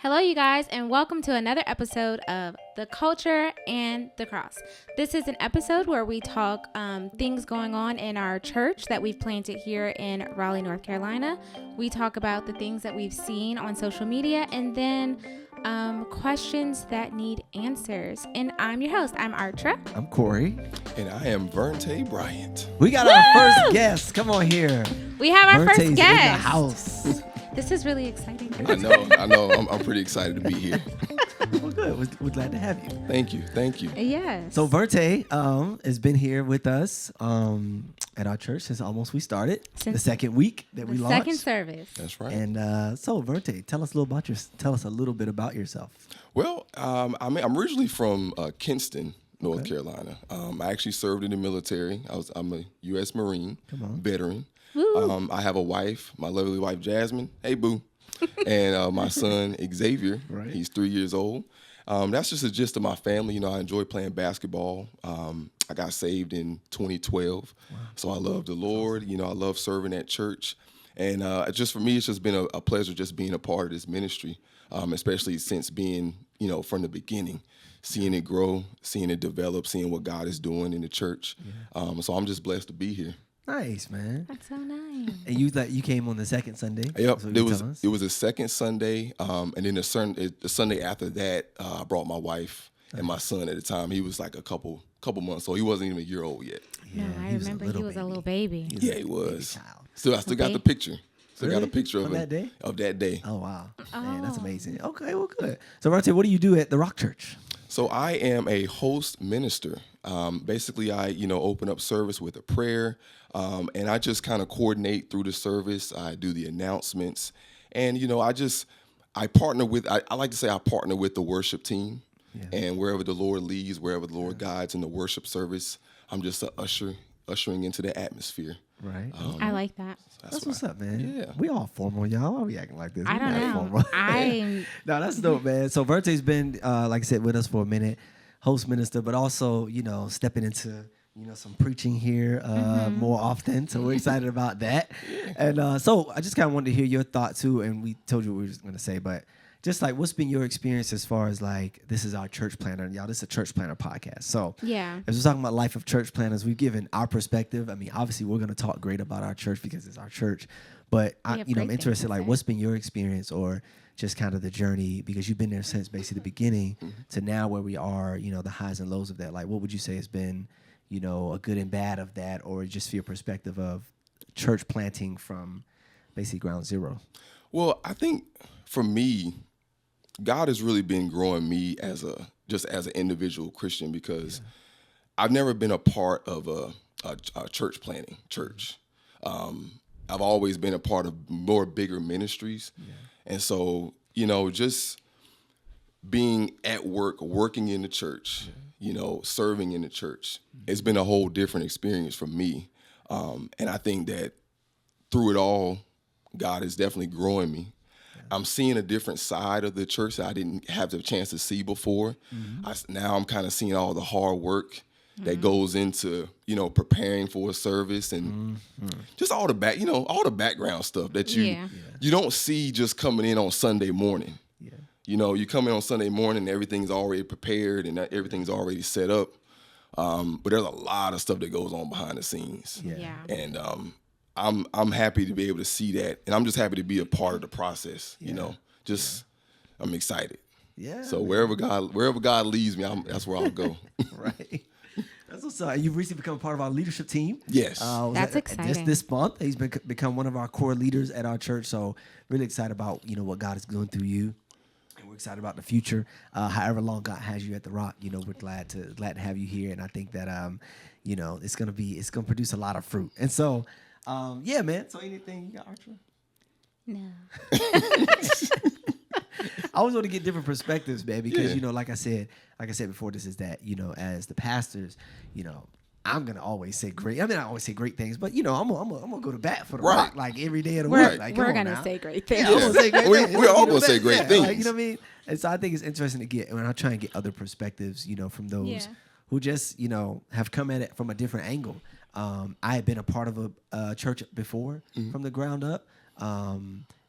Hello, you guys, and welcome to another episode of The Culture and the Cross. This is an episode where we talk things going on in our church that we've planted here in Raleigh, North Carolina. We talk about the things that we've seen on social media and then questions that need answers. And I'm your host. I'm Artra. I'm Corey. And I am Verte Bryant. We got our first guest. Come on here. We have our Verte's first guest. in the house. This is really exciting. I know. I'm pretty excited to be here. Well, good. We're glad to have you. Thank you. Yes. So Verte has been here with us at our church since almost we started. The second week that we launched. Second service. That's right. And so Verte, tell us a little bit about yourself. Well, I'm originally from Kinston, North Carolina. I actually served in the military. I'm a U.S. Marine, veteran. I have a wife, my lovely wife, Jasmine. Hey, boo. And my son, Xavier. Right. He's 3 years old. That's just the gist of my family. You know, I enjoy playing basketball. I got saved in 2012. Wow. So I love the Lord. You know, I love serving at church. And just for me, it's just been a pleasure just being a part of this ministry, especially since being, you know, from the beginning, seeing it grow, seeing it develop, seeing what God is doing in the church. Yeah. So I'm just blessed to be here. Nice, man. That's so nice. And you came on the second Sunday. Yep, it was a second Sunday, and then the Sunday after that, I brought my wife and my son at the time. He was like a couple months, so he wasn't even a year old yet. Yeah, no, I remember he was a little baby. Yeah, he was. I still got the picture. Still got a picture of that day. Of that day. Oh wow, man, that's amazing. Okay, well, good. So, Verte, what do you do at the Rock Church? So I am a host minister. Basically, I open up service with a prayer, and I just kind of coordinate through the service. I do the announcements, and I partner with. I like to say I partner with the worship team, and wherever the Lord leads, wherever the Lord guides in the worship service, I'm just an ushering into the atmosphere. Right. I like that. That's what's up, man. Yeah. We all formal, y'all. Why are we acting like this? I don't know. No, that's dope, man. So Verte's been, like I said, with us for a minute, host minister, but also, stepping into, some preaching here more often. So we're excited about that. And so I just kind of wanted to hear your thought too. And we told you what we were just going to say, but just like, what's been your experience as far as like, this is our church planner, and y'all, this is a church planner podcast. So yeah, as we're talking about life of church planners, we've given our perspective. I mean, obviously we're going to talk great about our church because it's our church, but I'm interested, like, what's been your experience or just kind of the journey, because you've been there since basically the beginning to now where we are, the highs and lows of that. Like, what would you say has been, a good and bad of that, or just your perspective of church planting from basically ground zero? Well, I think for me, God has really been growing me as an individual Christian, because I've never been a part of a church planting church. I've always been a part of more bigger ministries. Yeah. And so, just being at work, working in the church, serving in the church, it's been a whole different experience for me. And I think that through it all, God is definitely growing me. I'm seeing a different side of the church that I didn't have the chance to see before. Now I'm kind of seeing all the hard work that goes into, preparing for a service and just all the background stuff that you don't see just coming in on Sunday morning. Yeah. You come in on Sunday morning, everything's already prepared and everything's already set up. But there's a lot of stuff that goes on behind the scenes. Yeah. And I'm happy to be able to see that, and I'm just happy to be a part of the process. I'm excited. Yeah. So wherever God leads me, that's where I'll go. Right. That's what's up. You've recently become a part of our leadership team. Yes. That's exciting. This month, he's become one of our core leaders at our church. So really excited about what God is doing through you. And we're excited about the future. However long God has you at the Rock, we're glad to have you here. And I think that it's gonna produce a lot of fruit. And so. Yeah, man. So anything you got, Archer? No. I always want to get different perspectives, man, because like I said before, this is that as the pastors, I'm gonna always say great. I mean, I always say great things, but I'm gonna go to bat for the Rock like every day of the week. Like, we're gonna say great things. Yeah, I'm gonna say great things. We're all gonna say great things. Like, you know what I mean? And so I think it's interesting to get when I try and get other perspectives, from those who just have come at it from a different angle. I had been a part of a church before from the ground up.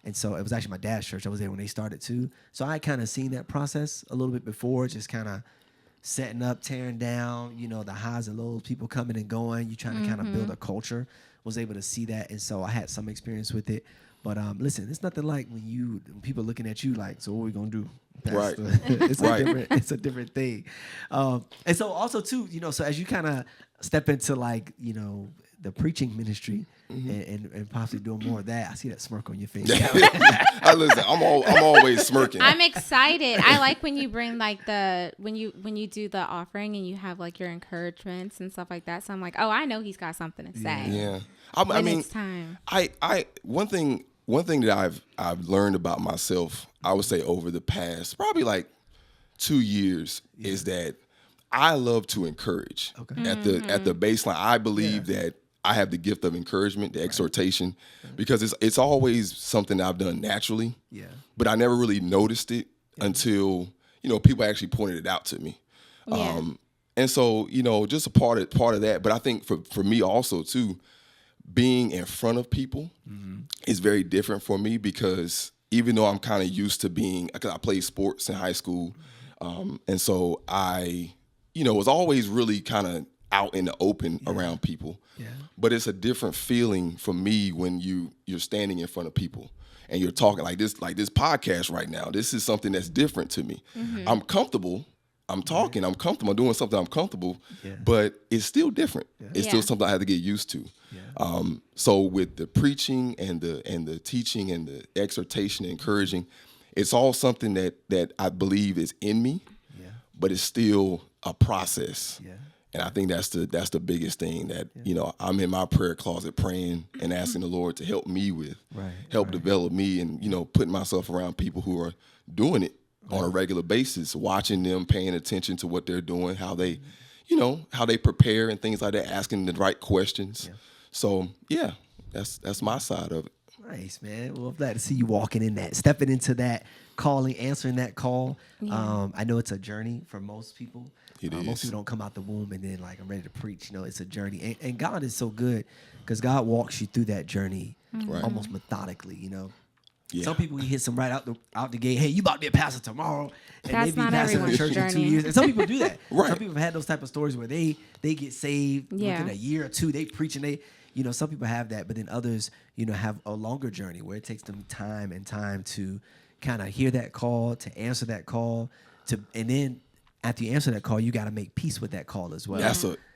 And so it was actually my dad's church. I was there when they started too. So I kind of seen that process a little bit before, just kind of setting up, tearing down, the highs and lows, people coming and going. You trying to kind of build a culture. Was able to see that. And so I had some experience with it. But listen, it's nothing like when people looking at you like, so what are we going to do? Right. It's a different thing. And so also too, so as you kind of step into like, the preaching ministry and possibly doing more of that, I see that smirk on your face. Listen, I'm always smirking. I'm excited. I like when you bring like when you do the offering and you have like your encouragements and stuff like that. So I'm like, oh, I know he's got something to say. Yeah. I mean, it's time. One thing that I've learned about myself, I would say over the past probably like 2 years, is that I love to encourage. Okay. At the baseline, I believe that I have the gift of encouragement, the exhortation, because it's always something that I've done naturally. Yeah. But I never really noticed it until people actually pointed it out to me. Yeah. And so just a part of that. But I think for me also too, being in front of people is very different for me, because even though I'm kind of used to because I played sports in high school, and so I was always really kind of out in the open around people. Yeah. But it's a different feeling for me when you're standing in front of people and you're talking like this podcast right now. This is something that's different to me. Mm-hmm. I'm comfortable. I'm talking. I'm comfortable. I'm doing something I'm comfortable, but it's still different. Yeah. It's still something I have to get used to. Yeah. So with the preaching and the teaching and the exhortation and encouraging, it's all something that I believe is in me, but it's still a process. Yeah. And I think that's the biggest thing that, I'm in my prayer closet praying and asking the Lord to help me with, help develop me, and, putting myself around people who are doing it on a regular basis, watching them, paying attention to what they're doing, how they, how they prepare and things like that, asking the right questions. Yeah. So, that's my side of it. Nice, man. Well, I'm glad to see you walking in that, stepping into that calling, answering that call. Yeah. I know it's a journey for most people. It is. Most people don't come out the womb and then like, I'm ready to preach. It's a journey. And God is so good because God walks you through that journey almost methodically, Yeah. Some people, he hits them right out the gate. Hey, you about to be a pastor tomorrow. And that's they be not pastoring the church in 2 years. And some people do that. Right. Some people have had those type of stories where they get saved within a year or two. They preach and they, some people have that. But then others, have a longer journey where it takes them time to kind of hear that call, to answer that call, and then after you answer that call, you got to make peace with that call as well.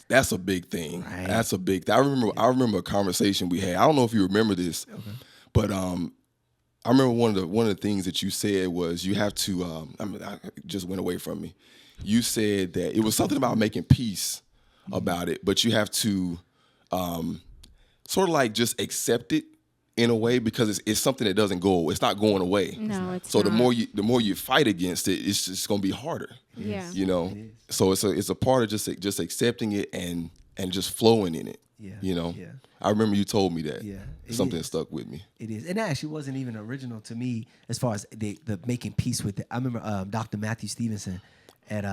That's a big thing. Right. That's a big thing. I remember a conversation we had. I don't know if you remember this, but I remember one of the things that you said was you have to. I just went away from me. You said that it was something about making peace about it, but you have to sort of like just accept it in a way, because it's something that doesn't go. It's not going away. No, it's so not. the more you fight against it, it's just going to be harder. Yeah, So it's a part of just accepting it and just flowing in it. Yeah, Yeah. I remember you told me that. Yeah, something that stuck with me. It is, and that actually wasn't even original to me as far as the making peace with it. I remember Dr. Matthew Stevenson at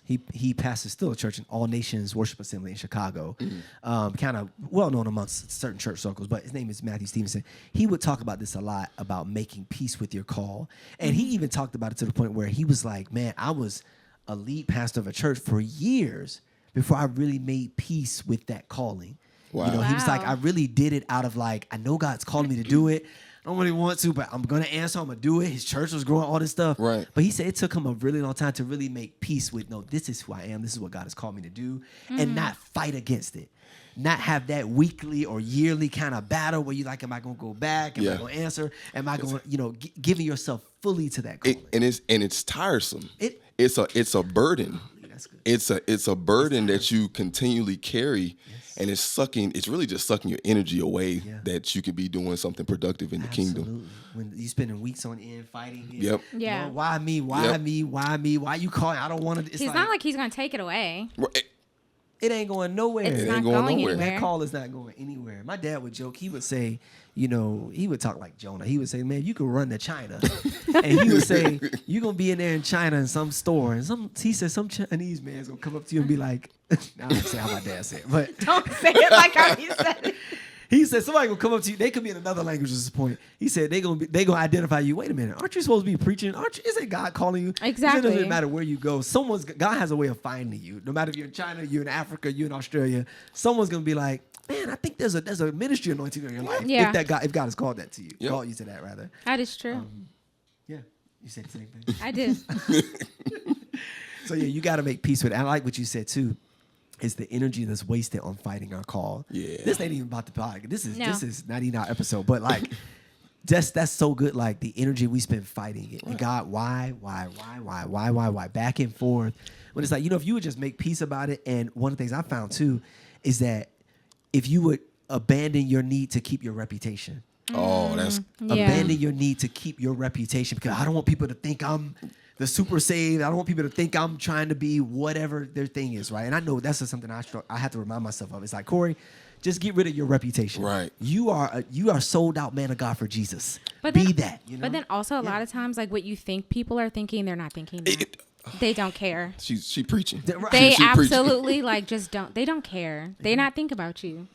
he pastors still a church, in All Nations Worship Assembly in Chicago, kind of well known amongst certain church circles. But his name is Matthew Stevenson. He would talk about this a lot, about making peace with your call, and he even talked about it to the point where he was like, "Man, I was a lead pastor of a church for years before I really made peace with that calling." Wow. He was like, I really did it out of like, I know God's calling me to do it. I don't really want to, but I'm going to answer. I'm going to do it. His church was growing, all this stuff. Right. But he said it took him a really long time to really make peace with, no, this is who I am. This is what God has called me to do. And not fight against it. Not have that weekly or yearly kind of battle where you're like, am I going to go back? Am I going to answer? Am I going to, giving yourself fully to that calling? It's tiresome. It's a burden. It's a burden that you continually carry, and it's really just sucking your energy away that you could be doing something productive in the kingdom. When you spending weeks on end fighting it. Yep. Yeah. Why me? Why me? Why me? Why you calling? I don't want to. He's not like he's going to take it away. It ain't going nowhere. It's not going nowhere. That call is not going anywhere. My dad would joke. He would say, he would talk like Jonah. He would say, man, you could run to China. And he would say, you're going to be in there in China in some store. And he said, some Chinese man's going to come up to you and be like, I don't say how my dad said it, but. Don't say it like how he said it. He said somebody gonna come up to you. They could be in another language at this point. He said they gonna identify you. Wait a minute, aren't you supposed to be preaching? Isn't God calling you? Exactly. It doesn't matter where you go. God has a way of finding you. No matter if you're in China, you're in Africa, you're in Australia. Someone's gonna be like, man, I think there's a ministry anointing in your life. Yeah. If God has called that to you, called you to that rather. That is true. Yeah, you said the same thing. I did. So yeah, you got to make peace with it. And I like what you said too. Is the energy that's wasted on fighting our call. Yeah. This ain't even about the podcast. This is not even our episode. But like, that's so good. Like the energy we spend fighting it. And God, why, back and forth. When it's like, if you would just make peace about it. And one of the things I found too is that if you would abandon your need to keep your reputation. Oh, that's abandon your need to keep your reputation, because I don't want people to think I'm the super saved. I don't want people to think I'm trying to be whatever their thing is, right? And I know that's just something I have to remind myself of. It's like, Corey, just get rid of your reputation. Right. You are sold out man of God for Jesus. But be then, that. But then also a lot of times, like what you think people are thinking, they're not thinking that. They don't care. She preaching. They she absolutely like just don't. They don't care. They not think about you.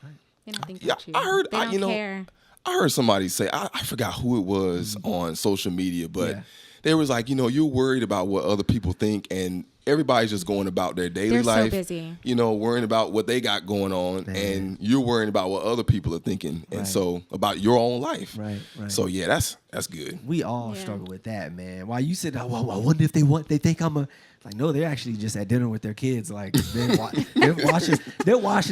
They don't think about you. I heard. They don't care. I heard somebody say, I forgot who it was on social media, but they was like, you're worried about what other people think, and everybody's just going about their daily life. They're so busy. Worrying about what they got going on, and you're worrying about what other people are thinking, and so about your own life. Right. So yeah, that's good. We all struggle with that, man. While you said, I wonder if they think I'm a. Like, no, they're actually just at dinner with their kids. Like, they're washing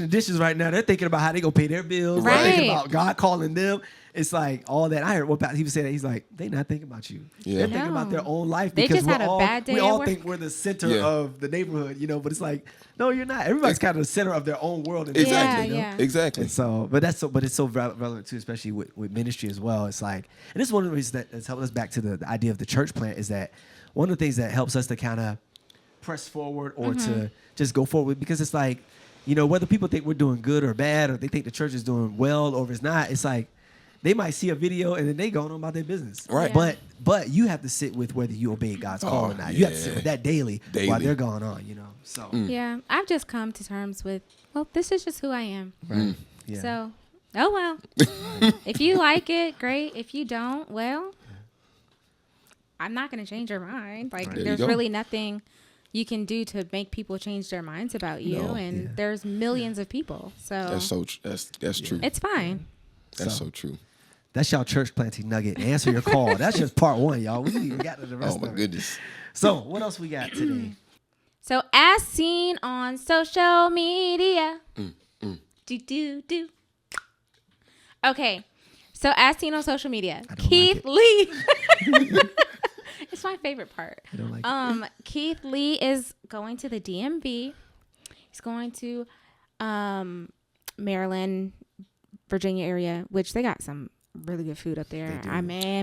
the dishes right now. They're thinking about how they gonna pay their bills. Right. They're thinking about God calling them. It's like all that. I heard he was saying that. He's like, they not thinking about you. Yeah. They're thinking about their own life. They Because just had a bad day we at all work. think we're the center of the neighborhood, but it's like, no, you're not. Everybody's kind of the center of their own world. Exactly. Exactly. And so, but it's so relevant too, especially with ministry as well. It's like, and this is one of the reasons that's helped us back to the idea of the church plant, is that one of the things that helps us to kind of press forward or to just go forward, because it's like, whether people think we're doing good or bad, or they think the church is doing well or if it's not, it's like they might see a video and then they go on about their business. Right. Yeah. But you have to sit with whether you obey God's call or not. You have to sit with that daily. While they're going on, So Yeah, I've just come to terms with, well, this is just who I am. Right. Yeah. So, oh well. If you like it, great. If you don't, well, I'm not going to change your mind. Like, there's really nothing you can do to make people change their minds about you. There's millions of people. So that's true. It's fine. That's so true. That's y'all church planting nugget. Answer your call. That's just part one, y'all. We didn't even got to the rest of it. Oh my goodness. So what else we got today? So as seen on social media. Do. Okay. So as seen on social media, Keith Lee. It's my favorite part. I don't like it. Keith Lee is going to the DMV. He's going to Maryland, Virginia area, which they got some really good food up there.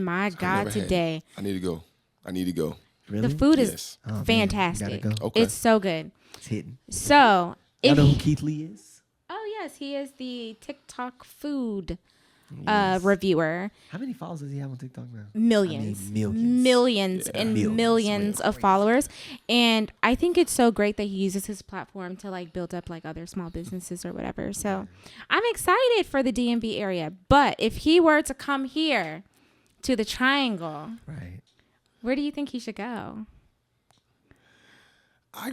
My God, today. I need to go. Really? The food is fantastic. Man, go. Okay. It's so good. It's hidden. So, Y'all know who Keith Lee is? Oh yes, he is the TikTok food reviewer. How many followers does he have on TikTok now? Millions and millions of followers. And I think it's so great that he uses his platform to like build up like other small businesses or whatever. So I'm excited for the DMV area. But if he were to come here to the Triangle, right, where do you think he should go? I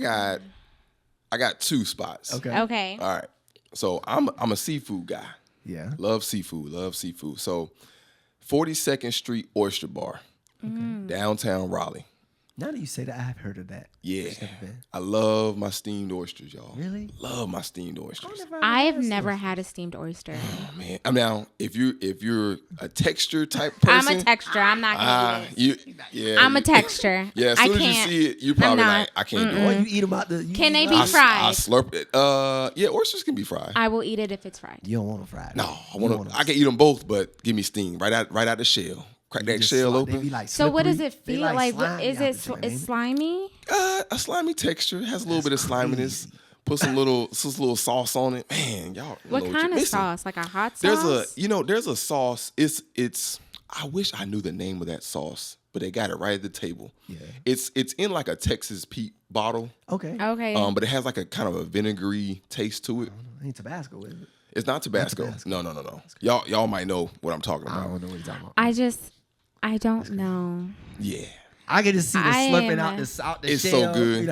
got two spots. Okay. All right. So I'm a seafood guy. Yeah. Love seafood. So 42nd Street Oyster Bar, downtown Raleigh. Now that you say that, I've heard of that. Yeah. I love my steamed oysters, y'all. Really? Love my steamed oysters. I've never had a steamed oyster. Oh man. Now, if you're a texture type person, I'm a texture. I'm not gonna eat it. I'm a texture. Yeah, as soon as you see it, you probably like, I can't do it. Oh, you eat them out the. Can they be fried? I slurp it. Yeah, oysters can be fried. I will eat it if it's fried. You don't want them fried. No, I can eat them both, but give me steam right out the shell. Crack that shell open. Like so what does it feel like? Is it it's slimy? A slimy texture. It has a little bit of sliminess. Put some little sauce on it. Man, y'all. What kind of sauce? Like a hot sauce? There's a sauce. It's. I wish I knew the name of that sauce, but they got it right at the table. Yeah. It's in like a Texas Pete bottle. Okay. Okay. But it has like a kind of a vinegary taste to it. Ain't Tabasco, is it? It's not Tabasco. No. Y'all might know what I'm talking about. I don't know what you're talking about. I don't know. Yeah. I can just see the slurping out the it's shell. so good.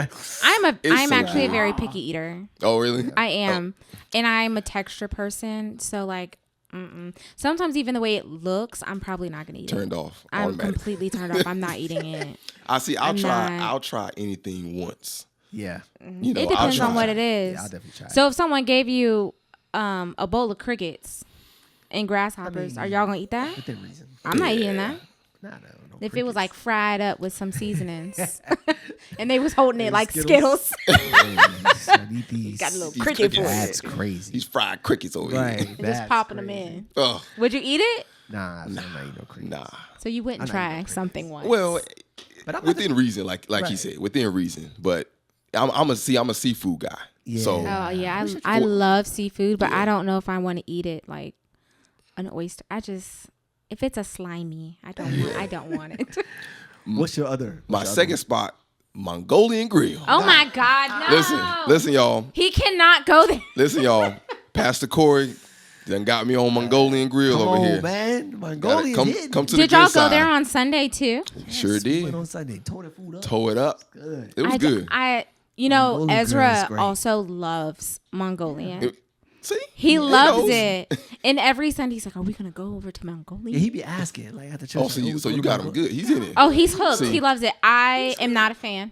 I'm actually a very picky eater. Oh, really? I am. And I'm a texture person. So like, sometimes even the way it looks, I'm probably not going to eat Turned it. off. I'm Automatic. completely turned off. I'm not eating it. I'll try anything once. Yeah. You know, it depends on what it is. Yeah, I'll definitely try. So if someone gave you a bowl of crickets and grasshoppers, are y'all going to eat that? Within reason. I'm not eating that. No, if it was like fried up with some seasonings and they was holding it like Skittles. Got a little cricket for it. That's crazy. These fried crickets over right. here. And just popping them in. Ugh. Would you eat it? Nah, I'm not eating no crickets. Nah. So you wouldn't try something once. Well, but within reason, like he said, within reason. But I'm a seafood guy. Yeah. So I love seafood, but I don't know if I want to eat it like an oyster. If it's a slimy, I don't want it. What's your other? My second spot, Mongolian grill. Oh my God, no. Listen, y'all. He cannot go there. Listen, y'all. Pastor Corey done got me on Mongolian grill Come over on, here. Man, Mongolian. Come to Did the y'all good go side. there on Sunday too? Sure did. Went on Sunday, tore the food up. Tow it up. Good. It was good. Mongolian Ezra grill is also loves Mongolian. See? He loves knows. it. And every Sunday he's like, "Are we gonna go over to Mongolia?" Yeah, he be asking like at the church. Oh, so you got him good. He's in it. Oh, he's hooked. See. He loves it. I am not a fan.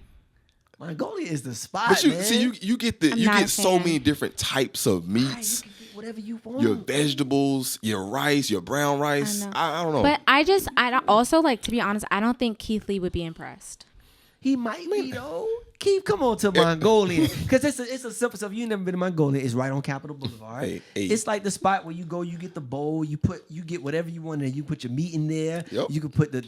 Mongolia is the spot. But you man. see, you get I'm not a so fan. many different types of Right, meats. you can get whatever you want. Your vegetables, your rice, your brown rice. I don't know. But I don't, also like, to be honest, I don't think Keith Lee would be impressed. He might be though. Keith, come on to Mongolian, because it's a simple stuff. You never been to Mongolia. It's right on Capitol Boulevard. Hey. It's like the spot where you go, you get the bowl, you get whatever you want, and you put your meat in there. Yep. You can put the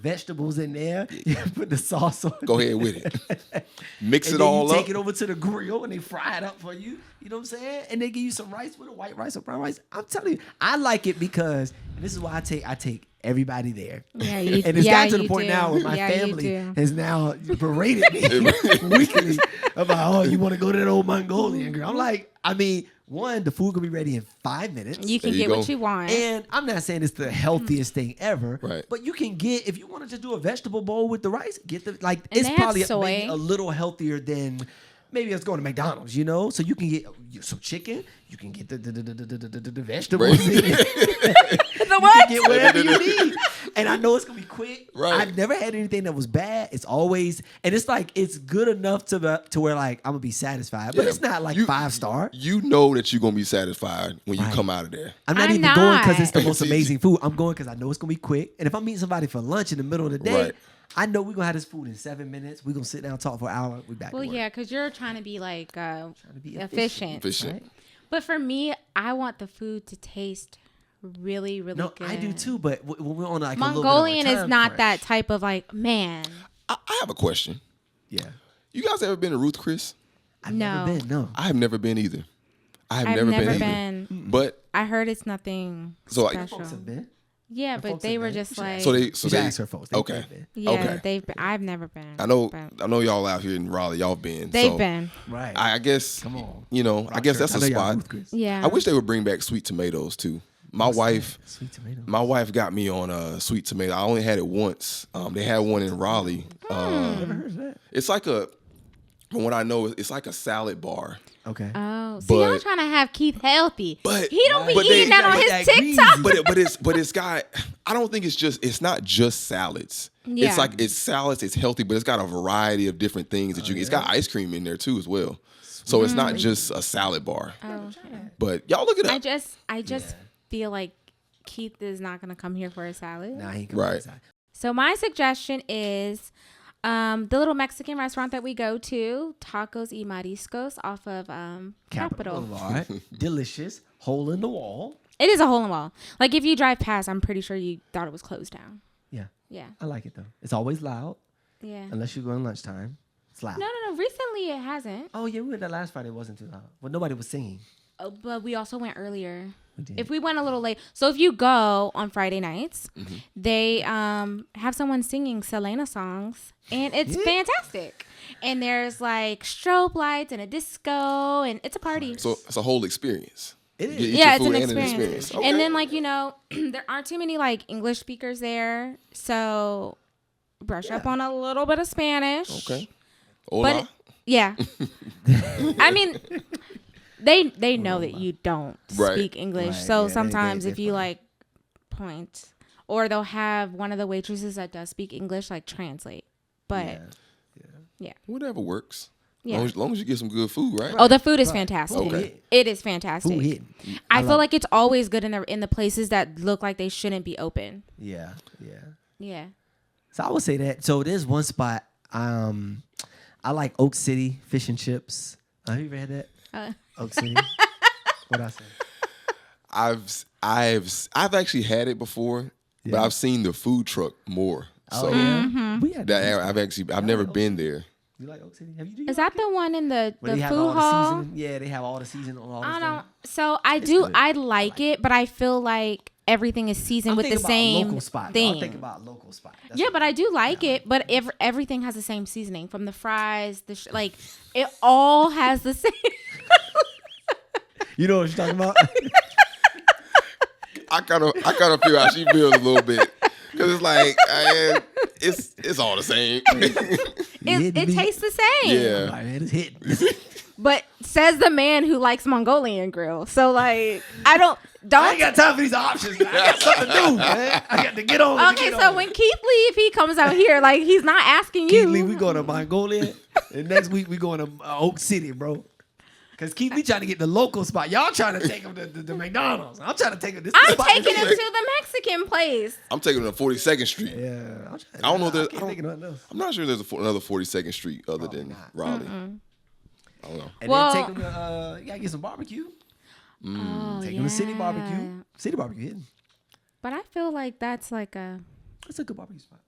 vegetables in there. You can put the sauce on. Go ahead with it. Mix And it then all you up. take it over to the grill and they fry it up for you. You know what I'm saying? And they give you some rice with a white rice or brown rice. I'm telling you, I like it because, and this is why I take everybody there. Yeah, you, and it's gotten to the you point do. now where my Yeah, you family do. has now berated me weekly about, oh, you want to go to that old Mongolian girl? I'm like, one, the food can be ready in 5 minutes. You can There you get go. what you want. And I'm not saying it's the healthiest thing ever, Right. but you can get, if you want to just do a vegetable bowl with the rice, get the, like, And it's they have probably soy. maybe a little healthier than maybe it's going to McDonald's, you know? So you can get some chicken, you can get the vegetables. The You what? can get whatever you need. And I know it's going to be quick. Right. I've never had anything that was bad. It's always, and it's like, it's good enough to where like, I'm going to be satisfied, but Yeah. it's not like You- 5-star. You know that you're gonna be satisfied when you Right. come out of there. I'm not I'm even not. going because it's the most See, amazing food. I'm going because I know it's going to be quick. And if I'm meeting somebody for lunch in the middle of the day, Right. I know we're going to have this food in 7 minutes. We're going to sit down, talk for an hour. We're back Well, to work. yeah, because you're trying to be like to be efficient. Efficient. Right? But for me, I want the food to taste really, really No, good. I do too, but when we're on like Mongolian a little bit of a is time not crunch. that type of like, man. I have a question. Yeah. You guys ever been to Ruth Chris? I've No. never been, no. I have never been either. I've never never been either. been. But I heard it's nothing So, like- special. Folks have been. Yeah, The but folks they have were been. just like, so You they should ask her folks. They've okay. been. yeah, okay. they've been. I've never been. I know but y'all out here in Raleigh, y'all been. they've so been. Right. I guess Come on. I guess that's a I know y'all spot. Ruth Chris. Yeah. I wish they would bring back sweet tomatoes too. My wife Sweet tomato. My wife got me on sweet tomato. I only had it once. They had one in Raleigh. Never heard of that. It's like from what I know, it's like a salad bar. Okay. Oh, see, y'all But- trying to have Keith healthy. But- he don't be but eating they- that on but his that TikTok. greasy. But it's got. I don't think it's not just salads. Yeah. It's like it's salads. It's healthy, but it's got a variety of different things that you. It's got ice cream in there too as well. So it's not just a salad bar. Oh, okay. But y'all look it up. I just feel like Keith is not gonna come here for a salad. Nah, he ain't coming Right. inside. So my suggestion is the little Mexican restaurant that we go to, Tacos y Mariscos, off of Capitol. Boulevard. Delicious. Hole in the wall. It is a hole in the wall. Like if you drive past, I'm pretty sure you thought it was closed down. Yeah. Yeah, I like it though. It's always loud. yeah. Unless you're going lunchtime. It's loud. No. Recently it hasn't. Oh yeah, we went that last Friday. It wasn't too loud. But nobody was singing. Oh, but we also went earlier. We did. If we went a little late, so if you go on Friday nights, Mm-hmm. they have someone singing Selena songs, and it's fantastic. And there's like strobe lights and a disco, and it's a party. So it's a whole experience. It is. Yeah, it's an experience. Okay. And then, like, you know, there aren't too many, like, English speakers there. So brush up on a little bit of Spanish. Okay. Hola. But, yeah. I mean, they know that you don't speak English. Right. So Yeah, sometimes they if you, fine. like, point. Or they'll have one of the waitresses that does speak English, like, translate. But, yeah. Whatever works. Yeah. As long as you get some good food, right? Oh, the food is fantastic. Okay. It is fantastic. Food hitting. I feel like it's always good in the places that look like they shouldn't be open. Yeah. Yeah. So I would say that. So there's one spot. I like Oak City Fish and Chips. Have you ever had that? Oak City. What I say? I've actually had it before, but I've seen the food truck more. So We had that. I've never been there. You like Oak City? Have you? Is that the one in the Where they have food all the hall? seasoning? Yeah, they have all the seasoning on all the I stuff. don't. So I It's do. good. I like it, but I feel like everything is seasoned with the same local spot. thing. I'm thinking about local spot. That's Yeah, what- but I do like it. But everything has the same seasoning, from the fries, like it all has the same. You know what you're talking about? I kind of feel how she feels a little bit because it's like it's all the same. It tastes the same. Yeah. All right, man, it's hitting. But says the man who likes Mongolian grill. So like I don't. ain't got time for these options. Man. I got something to do, man. I got to get on. Okay, so when Keith Lee, if he comes out here, like he's not asking you. Keith Lee, we going to Mongolia, and next week we going to Oak City, bro. Because Keith Lee trying to get the local spot. Y'all trying to take him to the McDonald's. I'm trying to take him to this I'm spot. taking him to the Mexican place. I'm taking her to 42nd Street. Yeah. I don't know. I'm I'm not sure there's another 42nd Street other than not. Raleigh. I don't know. And Well- then take him to, you got to get some barbecue. Oh, Take him to City Barbecue. City Barbecue hitting. But I feel like that's like That's a good barbecue spot.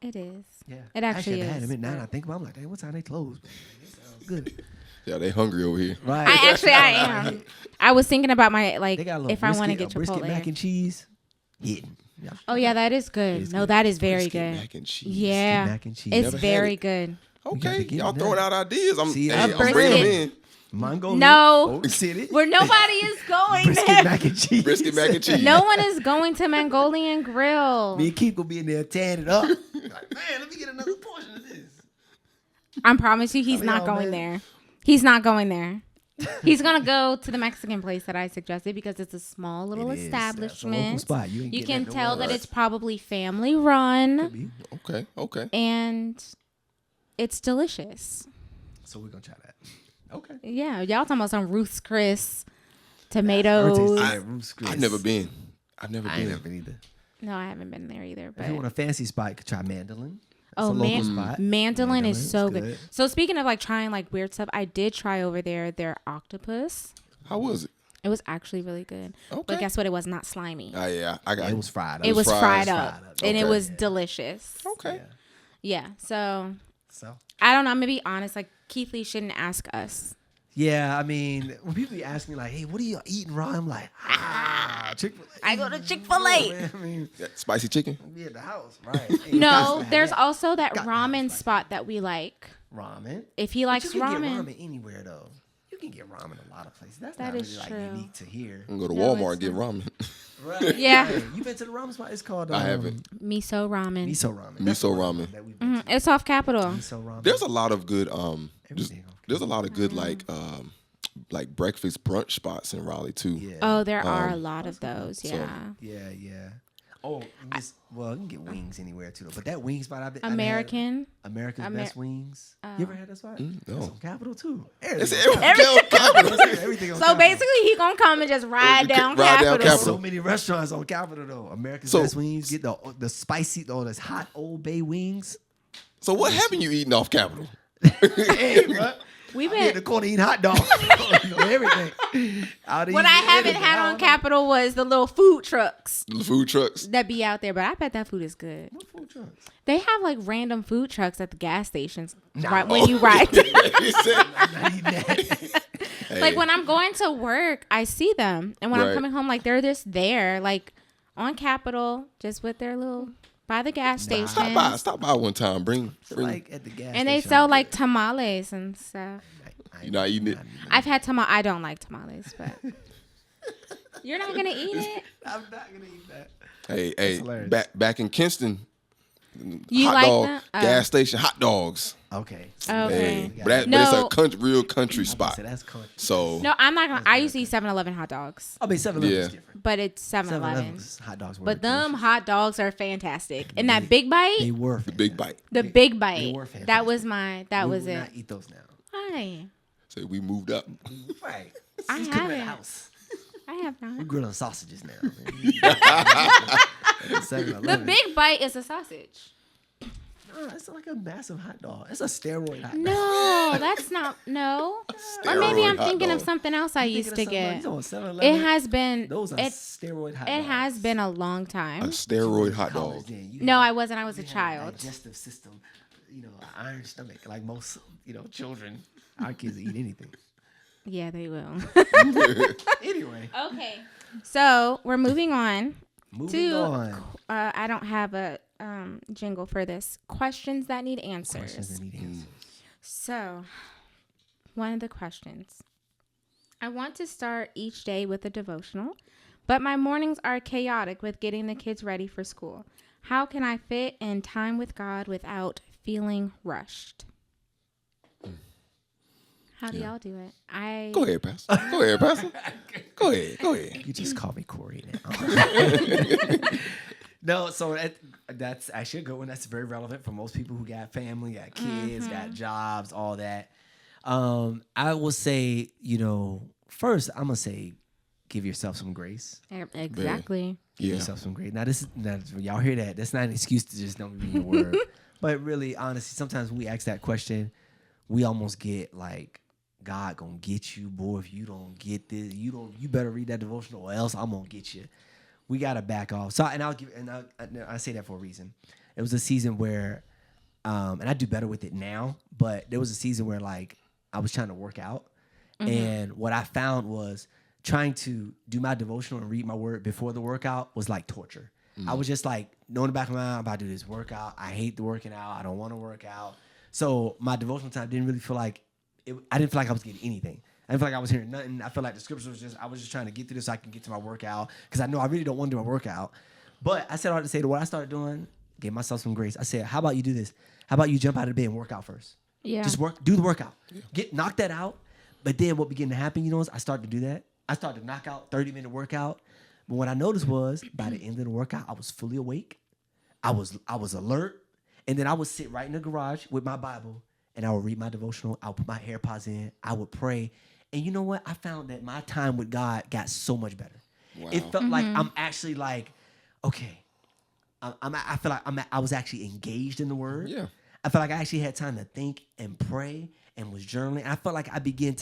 it is. Yeah. It actually I had is. him now I think about it, I'm like, dang, what time they close? It sounds good. Yeah, they hungry over here. Right. I am. I was thinking about my like They got a little if I want to get brisket mac Chipotle. and cheese. Hitting. Yeah. Oh yeah, that is good. is No, good. that is very Brisket good. mac and cheese. Yeah, Mac and cheese. it's Never had very it. good. gotta Okay, get y'all it throwing done. out ideas. I'm See, bringing them brisket. in. Mongolia. No. Oak City. Where nobody is going Brisket there. mac and cheese. Brisket mac and cheese. No one is going to Mongolian Grill. Me and Keith will be in there tearing it up. Like, man, let me get another portion of this. I promise you, he's Tell not y'all, going man. there. He's not going there. He's gonna go to the Mexican place that I suggested because it's a small little It is. That's a local establishment. spot. You ain't You getting can that tell nowhere that else. it's probably family run Okay. and it's delicious. So we're gonna try that. Okay. Yeah, y'all talking about some Ruth's Chris, tomatoes. I've never been. I ain't never been either. No, I haven't been there either. If you want But a fancy spot, you could try Mandolin. That's oh, a local spot. mandolin is so Mandalin's good. So speaking of like trying like weird stuff, I did try over there their octopus. How was it? It was actually really good. Okay. But guess what? It was not slimy. Yeah, I got It was fried up. It was fried up, fried up. and it Okay. was delicious. Okay. Yeah. So So I don't know. I'm gonna be honest. Like Keith Lee shouldn't ask us. yeah, I mean, when people ask me like, "Hey, what are you eating, raw?" I'm like, Chick-fil-A. I go to Chick-fil-A. I mean, Spicy chicken. be at the house, right? No, there's also that Got to have ramen spicy. spot that we like. ramen. If he But likes you can ramen, get ramen anywhere though. You can get ramen a lot of places. That's That not is really true. like unique to here. I'm gonna go to No, Walmart it's and get not. ramen. Right? Yeah. Right. You been to the ramen spot? It's called. I haven't. miso ramen. Miso ramen. Miso That's the one ramen. that we've been to. It's off Capitol. Miso ramen. There's a lot of good Everything. there's a lot of good like breakfast brunch spots in Raleigh too. Yeah. Oh, there are a lot of those. so- Yeah. Yeah. Oh, well, you can get wings anywhere too. But that wing spot I've been American. America's Best Wings. You ever had that spot? no. It's on Capitol too. It's Everything on So Capitol. basically, he gonna come and just ride down Ride down Capitol. Capitol. So many restaurants on Capitol though. America's So- Best Wings. Get the spicy, this hot Old Bay wings. So what haven't you eaten off Capitol? Hey, bro. We've I in the been. corner eating hot dogs. Everything. What I haven't had on Capitol was the little food trucks The food trucks. that be out there, but I bet that food is good. What food trucks? They have like random food trucks at the gas stations No. right when you ride. He said- I'm not eating that. Like when I'm going to work, I see them, and when I'm Right. coming home, like they're just there, like on Capitol, just with their little by the gas station. Stop by one time. Bring. Like at the gas And they station, sell I'm like good. tamales and stuff. You're not eating it. I've had tamales. I don't like tamales, but You're not gonna eat it? I'm not gonna eat that. Hey, back in Kinston, You hot like dog them? gas station hot dogs. Okay. Okay. But it's a real country spot. That's country. So no, I'm not gonna. I used to eat 7-Eleven hot dogs. I mean, 7-Eleven is different. But it's 7-Eleven. Hot dogs were But them delicious. hot dogs are fantastic. And that big bite. They were the big bite. The big bite. They were fantastic. That was my. That was We it. will not eat those now. Why? So we moved up. Right. I Just cook at the haven't. house. I have We're not. grilling sausages now. The big bite is a sausage. No, it's like a massive hot dog. It's a steroid hot dog. No, that's not. No. Or maybe I'm thinking of something else I used to get. It has been. Those are steroid hot dogs. It has been a long time. A steroid hot dog. No, I wasn't. I was a You have child. digestive system, an iron stomach, like most, children. Our kids eat anything. Yeah, they will. Anyway. Okay. So we're moving on. Moving on. I don't have a jingle for this. Questions that need answers. So, one of the questions. I want to start each day with a devotional, but my mornings are chaotic with getting the kids ready for school. How can I fit in time with God without feeling rushed? How do y'all do it? Go ahead, Pastor. Go ahead. You just call me Corey now. No, so that's actually a good one. That's very relevant for most people who got family, got kids, got jobs, all that. I will say, first I'm gonna say, give yourself some grace. Exactly. Give yourself some grace. Now y'all hear that? That's not an excuse to just don't read your word. But really, honestly, sometimes when we ask that question, we almost get like, God gonna get you, boy. If you don't get this, you better read that devotional, or else I'm gonna get you. We gotta back off. So, and I say that for a reason. It was a season where, and I do better with it now. But there was a season where like I was trying to work out, and what I found was trying to do my devotional and read my word before the workout was like torture. I was just like, knowing the back of my mind, I'm about to do this workout. I hate the working out. I don't want to work out. So my devotional time didn't really feel like. I didn't feel like I was getting anything. I didn't feel like I was hearing nothing. I felt like the scripture I was just trying to get through this so I can get to my workout, because I know I really don't want to do my workout. But I said all to say that what I started doing, gave myself some grace. I said, how about you do this? How about you jump out of bed and work out first? Yeah. Just do the workout. Knock that out. But then what began to happen, is I started to do that. I started to knock out 30-minute workout. But what I noticed was by the end of the workout, I was fully awake. I was alert. And then I would sit right in the garage with my Bible, and I would read my devotional. I would put my AirPods in. I would pray. And you know what? I found that my time with God got so much better. Wow. It felt like I'm actually like, okay, I feel like I was actually engaged in the Word. Yeah. I felt like I actually had time to think and pray and was journaling. I felt like it began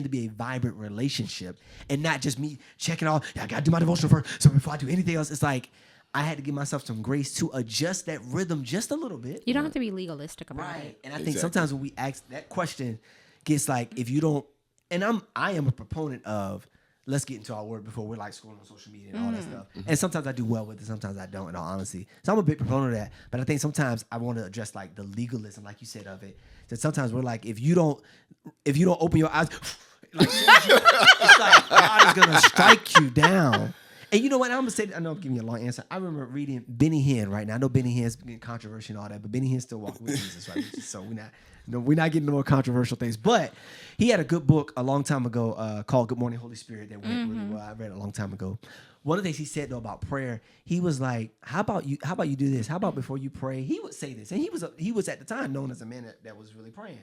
to be a vibrant relationship, and not just me checking off, I got to do my devotional first, so before I do anything else, it's like, I had to give myself some grace to adjust that rhythm just a little bit. You don't have to be legalistic about it. it. And I think sometimes when we ask that question, gets like, if you don't, and I am a proponent of, let's get into our word before we're like scrolling on social media and all that stuff. And sometimes I do well with it, sometimes I don't, in all honesty. So I'm a big proponent of that. But I think sometimes I want to address like the legalism, like you said, of it. That sometimes we're like, if you don't open your eyes, like, it's like God is gonna strike you down. And you know what? I'm gonna say. I know I'm giving you a long answer. I remember reading Benny Hinn. Right now, I know Benny Hinn's getting controversial and all that, but Benny Hinn still walking with Jesus, right? So we're not getting no more controversial things. But he had a good book a long time ago called "Good Morning, Holy Spirit" that went really well. I read it a long time ago. One of the things he said though about prayer, he was like, "How about you do this? How about before you pray?" He would say this, and he was at the time known as a man that was really praying.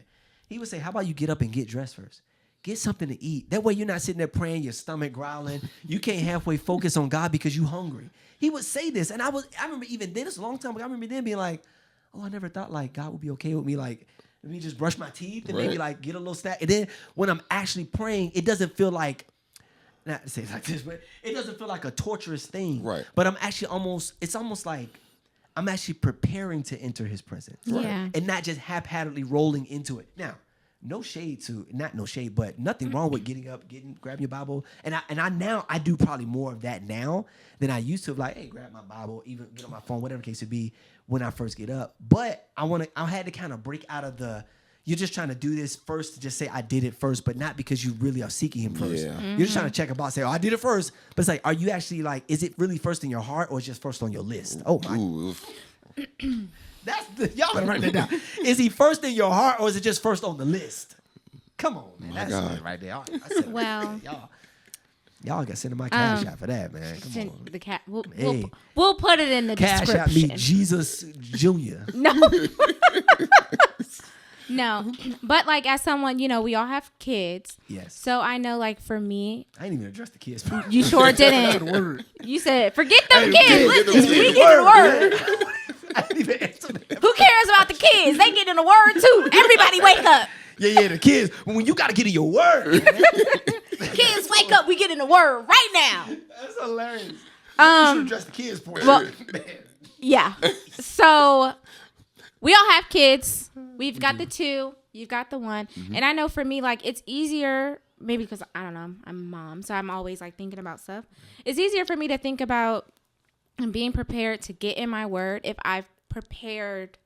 He would say, "How about you get up and get dressed first? Get something to eat. That way you're not sitting there praying, your stomach growling. You can't halfway focus on God because you're hungry." He would say this. And I remember even then, it's a long time ago, I remember then being like, oh, I never thought like God would be okay with me. Like, let me just brush my teeth and maybe like get a little snack. And then when I'm actually praying, it doesn't feel like, not to say it like this, but it doesn't feel like a torturous thing. Right. But I'm actually it's almost like I'm actually preparing to enter his presence. Yeah. And not just haphazardly rolling into it. Now, no shade, but nothing wrong with getting up, grabbing your Bible. And I do probably more of that now than I used to. Like, hey, grab my Bible, even get on my phone, whatever the case would be when I first get up. But I had to kind of break out of the, you're just trying to do this first to just say I did it first, but not because you really are seeking him first. Yeah. You're just trying to check a box, say, oh, I did it first. But it's like, are you actually like, is it really first in your heart or is it just first on your list? Oh my. Y'all better write that down. Is he first in your heart or is it just first on the list? Come on, man. That's it right there. I said, well, y'all got send my cash out for that, man. Come on. The we'll put it in the cash description. Cash out me, Jesus Jr. No. No. But like as someone, you know, we all have kids. Yes. So I know like for me. I didn't even address the kids. You sure didn't. You said, forget them kids. Listen, we get in the word. I didn't even answer that. Who cares about the kids? They get in the word too. Everybody wake up. Yeah, the kids. When you got to get in your word. Kids, wake up. We get in the word right now. That's hilarious. You should address the kids for it. Well, yeah. So we all have kids. We've got the 2. You've got the 1. And I know for me, like, it's easier, maybe because, I don't know, I'm a mom, so I'm always, like, thinking about stuff. It's easier for me to think about being prepared to get in my word if I've prepared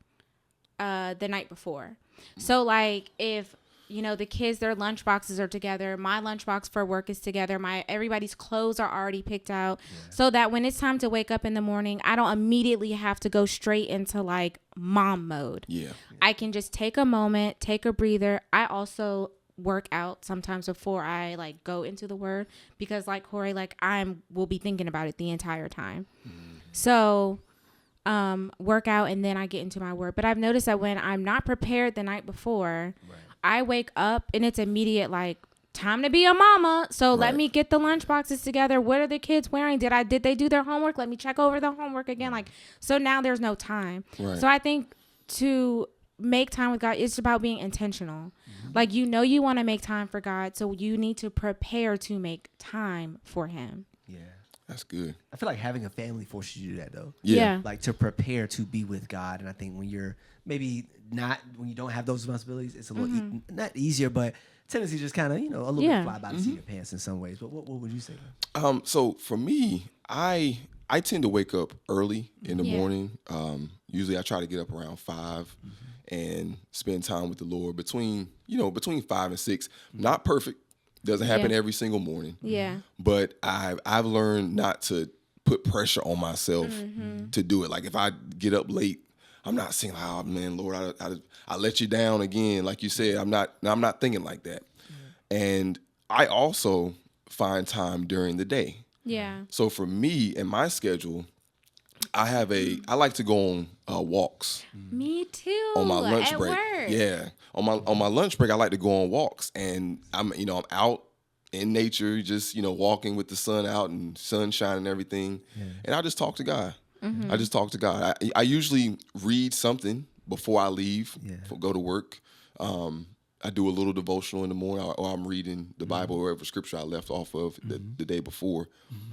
the night before. So, like, if, you know, the kids, their lunch boxes are together, my lunchbox for work is together, everybody's clothes are already picked out, so that when it's time to wake up in the morning, I don't immediately have to go straight into, like, mom mode. Yeah. I can just take a moment, take a breather. I also work out sometimes before I, like, go into the word because, like, Corey, like, will be thinking about it the entire time. So work out and then I get into my word. But I've noticed that when I'm not prepared the night before, I wake up and it's immediate, like, time to be a mama. So let me get the lunch boxes together. What are the kids wearing? Did they do their homework? Let me check over the homework again. Like, so now there's no time. So I think to make time with God, it's about being intentional. Like, you know, you want to make time for God, so you need to prepare to make time for him. Yeah. That's good. I feel like having a family forces you to do that, though. Yeah. Like, to prepare to be with God. And I think when you're when you don't have those responsibilities, it's a little, not easier, but tendency just kind of, you know, a little bit fly by the seat of your pants in some ways. But what would you say? So for me, I tend to wake up early in the morning. Usually I try to get up around 5 and spend time with the Lord between 5 and 6. Not perfect. Doesn't happen every single morning. Yeah. But I've learned not to put pressure on myself to do it. Like, if I get up late, I'm not saying, oh man, Lord, I let you down again. Like you said, I'm not thinking like that. And I also find time during the day. Yeah. So for me and my schedule, I like to go on walks. Me too. On my lunch break. Work. Yeah. On my lunch break, I like to go on walks, and I'm out in nature, just walking with the sun out and sunshine and everything, and I just talk to God. I just talk to God. I usually read something before I leave, go to work. I do a little devotional in the morning, or I'm reading the Bible or whatever scripture I left off of the day before.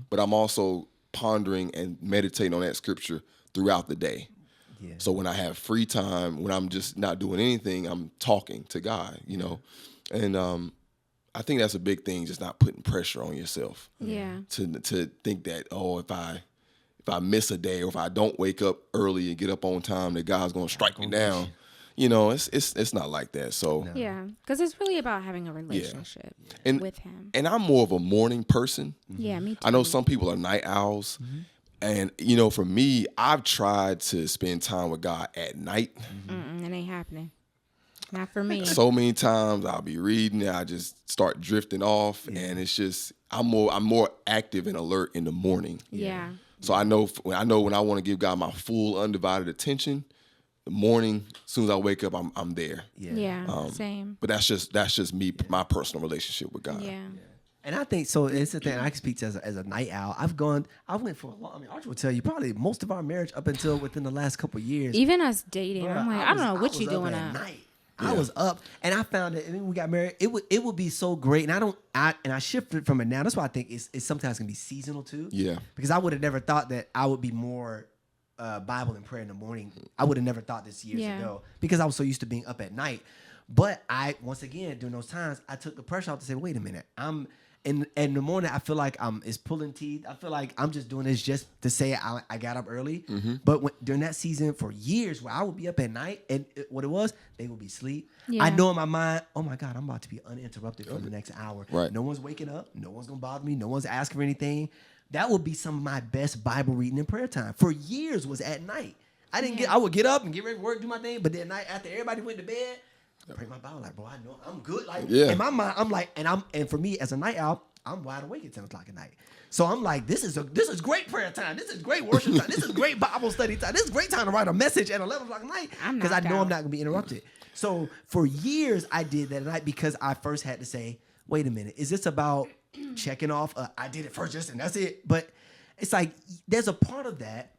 But I'm also pondering and meditating on that scripture throughout the day. Yeah. So when I have free time, when I'm just not doing anything, I'm talking to God, And I think that's a big thing, just not putting pressure on yourself. Yeah. To think that, if I miss a day or if I don't wake up early and get up on time, that God's going to strike me down. It's not like that. So yeah, because it's really about having a relationship with him. And I'm more of a morning person. Yeah, me too. I know some people are night owls. And, for me, I've tried to spend time with God at night. It ain't happening. Not for me. So many times I'll be reading and I just start drifting off. Yeah. And it's just, I'm more active and alert in the morning. Yeah. So I know when I want to give God my full undivided attention, the morning, as soon as I wake up, I'm there. Yeah. Same. But that's just me, my personal relationship with God. Yeah. And I think so. It's the thing I can speak to as a night owl. I went for a long. I mean, Archie will tell you probably most of our marriage up until within the last couple of years. Even us dating, I'm like, I don't know what you doing at night. Yeah. I was up, and I found that when we got married, it would be so great. And I shifted from it now. That's why I think it's sometimes gonna be seasonal too. Yeah. Because I would have never thought that I would be more Bible and prayer in the morning. I would have never thought this years ago because I was so used to being up at night. But once again during those times, I took the pressure off to say, wait a minute, in the morning, I feel like it's pulling teeth. I feel like I'm just doing this just to say I got up early. But during that season for years where I would be up at night and what it was, they would be asleep. Yeah. I know in my mind, oh my God, I'm about to be uninterrupted for the next hour. Right. No one's waking up. No one's going to bother me. No one's asking for anything. That would be some of my best Bible reading and prayer time for years was at night. I would get up and get ready to work, do my thing. But then at night after everybody went to bed, I pray my Bible like, bro, I know I'm good. Like in my mind, I'm like, and for me as a night owl, I'm wide awake at 10 o'clock at night. So I'm like, this is great prayer time. This is great worship time. This is great Bible study time. This is great time to write a message at 11 o'clock at night because I know I'm not gonna be interrupted. So for years I did that at night because I first had to say, wait a minute, is this about checking off? I did it first, just and that's it. But it's like there's a part of that,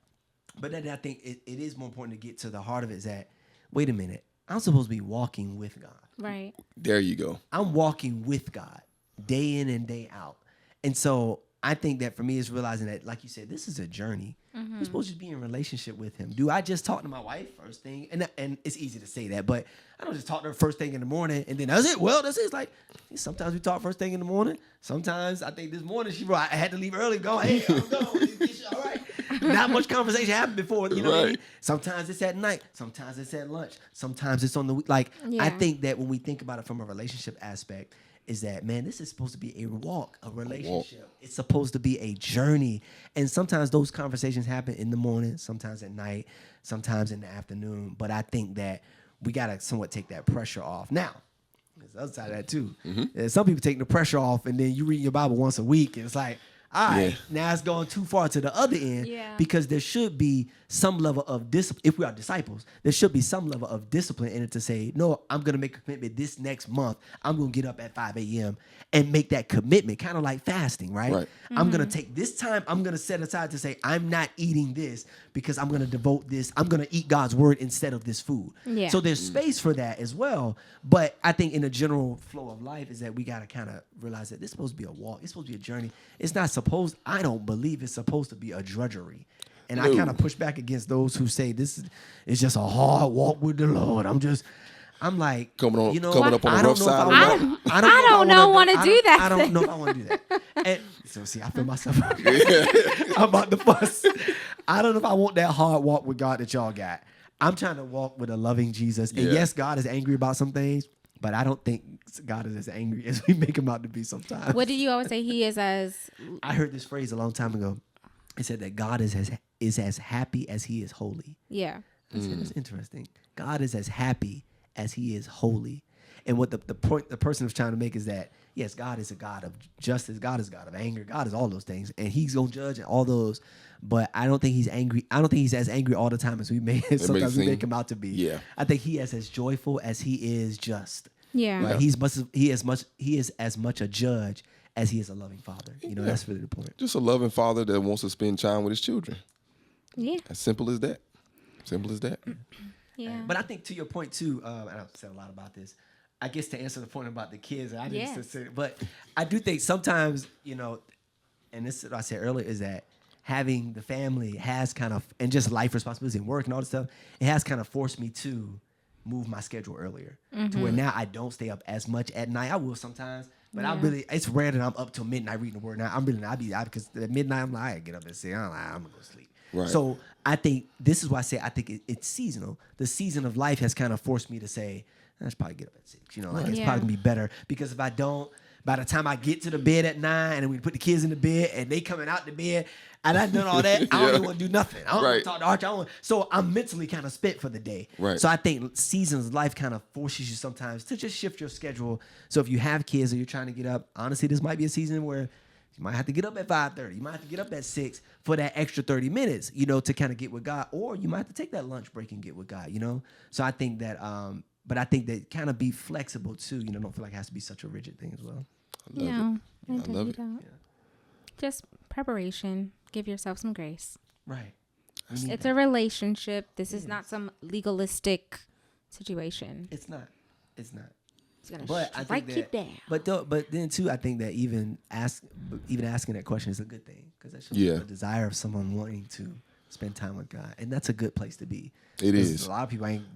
but then I think it is more important to get to the heart of it. Is that wait a minute, I'm supposed to be walking with God. Right. There you go. I'm walking with God day in and day out. And so I think that for me is realizing that, like you said, this is a journey. I'm supposed to be in relationship with him. Do I just talk to my wife first thing? And it's easy to say that, but I don't just talk to her first thing in the morning and then that's it. Well, that's it. It's like sometimes we talk first thing in the morning. Sometimes I think this morning I had to leave early. Go, hey, I'm going. All right. Not much conversation happened before, you know what I mean? Sometimes it's at night. Sometimes it's at lunch. Sometimes it's on the week. Like, I think that when we think about it from a relationship aspect, is that, man, this is supposed to be a walk, a relationship. It's supposed to be a journey. And sometimes those conversations happen in the morning, sometimes at night, sometimes in the afternoon. But I think that we got to somewhat take that pressure off. Now, there's the other side of that, too. Some people take the pressure off, and then you read your Bible once a week, and it's like, all right, now it's going too far to the other end because there should be some level of discipline. If we are disciples, there should be some level of discipline in it to say, no, I'm going to make a commitment this next month. I'm going to get up at 5 a.m. and make that commitment, kind of like fasting, right? I'm going to take this time. I'm going to set aside to say, I'm not eating this because I'm going to devote this. I'm going to eat God's word instead of this food. Yeah. So there's space for that as well. But I think in the general flow of life is that we got to kind of realize that this is supposed to be a walk. It's supposed to be a journey. It's not I don't believe it's supposed to be a drudgery. And I kind of push back against those who say it's just a hard walk with the Lord. I'm like, coming up on the rough side. I don't want to do that. I don't know if I want to do that. And so see, I feel myself. I'm about to fuss. I don't know if I want that hard walk with God that y'all got. I'm trying to walk with a loving Jesus. And yes, God is angry about some things, but I don't think God is as angry as we make him out to be sometimes. What do you always say? He is as... I heard this phrase a long time ago. It said that God is as happy as he is holy. Yeah. I said, that's interesting. God is as happy as he is holy. And what the point the person was trying to make is that, yes, God is a God of justice. God is a God of anger. God is all those things. And he's going to judge and all those. But I don't think he's angry. I don't think he's as angry all the time as we make him out to be. Yeah. I think he is as joyful as he is just. Yeah. Right? He is as much a judge as he is a loving father. You know, that's really the point. Just a loving father that wants to spend time with his children. Yeah. As simple as that. Simple as that. Yeah. But I think to your point too, and I've said a lot about this, I guess to answer the point about the kids, I didn't say it, but I do think sometimes, you know, and this is what I said earlier, is that having the family has kind of, and just life responsibilities and work and all this stuff, it has kind of forced me to move my schedule earlier to where now I don't stay up as much at night. I will sometimes, but it's rare that I'm up till midnight reading the word. Now I'm really not, because at midnight I'm like, I get up and say, I'm gonna go to sleep. Right. So I think this is why I say I think it's seasonal. The season of life has kind of forced me to say, I should probably get up at 6. You know, like it's probably gonna be better, because if I don't, by the time I get to the bed at 9 and we put the kids in the bed and they coming out the bed and I done all that, I don't even want to do nothing. I don't want to talk to Archie. So I'm mentally kind of spent for the day. Right. So I think seasons of life kind of forces you sometimes to just shift your schedule. So if you have kids or you're trying to get up, honestly, this might be a season where you might have to get up at 5:30. You might have to get up at 6 for that extra 30 minutes, you know, to kind of get with God. Or you might have to take that lunch break and get with God, you know. So I think that, but I think that kind of be flexible too. You know, don't feel like it has to be such a rigid thing as well. I love it. Yeah. Just preparation. Give yourself some grace. Right. It's a relationship. This is not some legalistic situation. It's not. It's gonna strike you down. But then too, I think that even asking that question is a good thing, because that shows a desire of someone wanting to spend time with God, and that's a good place to be. It is. A lot of people ain't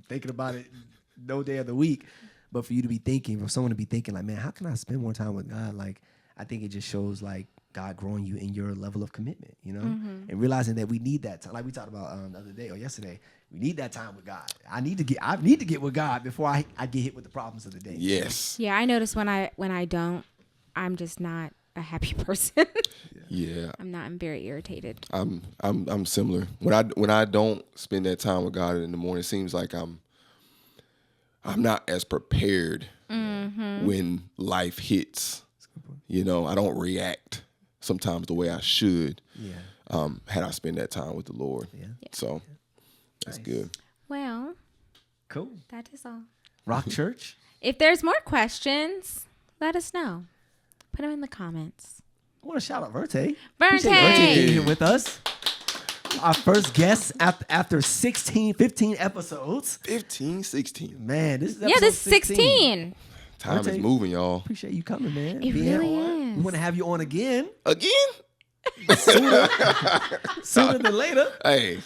thinking about it no day of the week. But for you to be thinking, for someone to be thinking like, man, how can I spend more time with God? Like, I think it just shows like God growing you in your level of commitment, you know, and realizing that we need that time. Like we talked about the other day or yesterday, we need that time with God. I need to get with God before I get hit with the problems of the day. Yes. Yeah, I notice when I don't, I'm just not a happy person. Yeah. I'm very irritated. I'm similar. When I don't spend that time with God in the morning, it seems like I'm not as prepared when life hits. You know, I don't react sometimes the way I should. Yeah. Had I spent that time with the Lord. Yeah. So that's good. Well, cool. That is all. Rock Church. If there's more questions, let us know. Put them in the comments. I want to shout out Verte. Verte being here with us. Our first guest after 15 episodes. 16. Man, this is this is 16. Time Verte, is moving, y'all. Appreciate you coming, man. It really is. We want to have you on again. Sooner than later. Hey,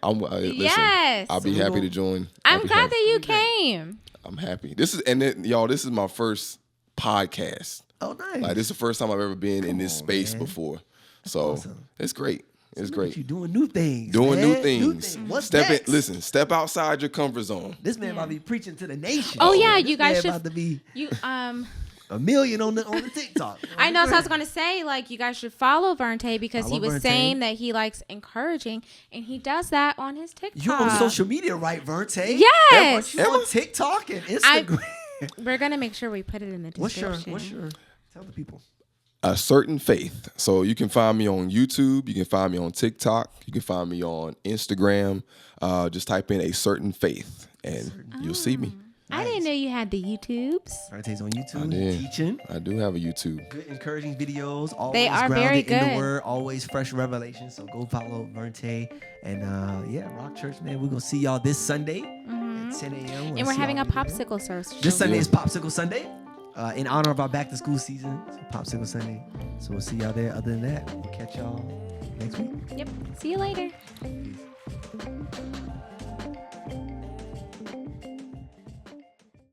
listen, Yes. I'll be happy to join. I'm glad that you came. I'm happy. This is my first podcast. Oh, nice. Like, this is the first time I've ever been in this space before. So awesome. It's great. It's great. You doing new things. New things. What's next? Step outside your comfort zone. This man about to be preaching to the nation. Oh yeah, this you guys should. About to be you a million on the TikTok. I know. So I was gonna say, like, you guys should follow Verte because he was saying that he likes encouraging, and he does that on his TikTok. You're on social media, right, Verte? Yes. You're on TikTok and Instagram. We're gonna make sure we put it in the description. What's your? Tell the people. A Certain Faith. So you can find me on YouTube. You can find me on TikTok. You can find me on Instagram. Just type in A Certain Faith, and you'll see me. Nice. I didn't know you had the YouTubes. Verte's on YouTube teaching. I do have a YouTube. Good encouraging videos. Always they are grounded very good. In the word. Always fresh revelation. So go follow Verte. And Rock Church, man. We're going to see y'all this Sunday at 10 a.m. And we're having a popsicle social. This Sunday is Popsicle Sunday. In honor of our back to school season. So Popsicle Sunday. So we'll see y'all there. Other than that, we'll catch y'all next week. Yep. See you later. Peace.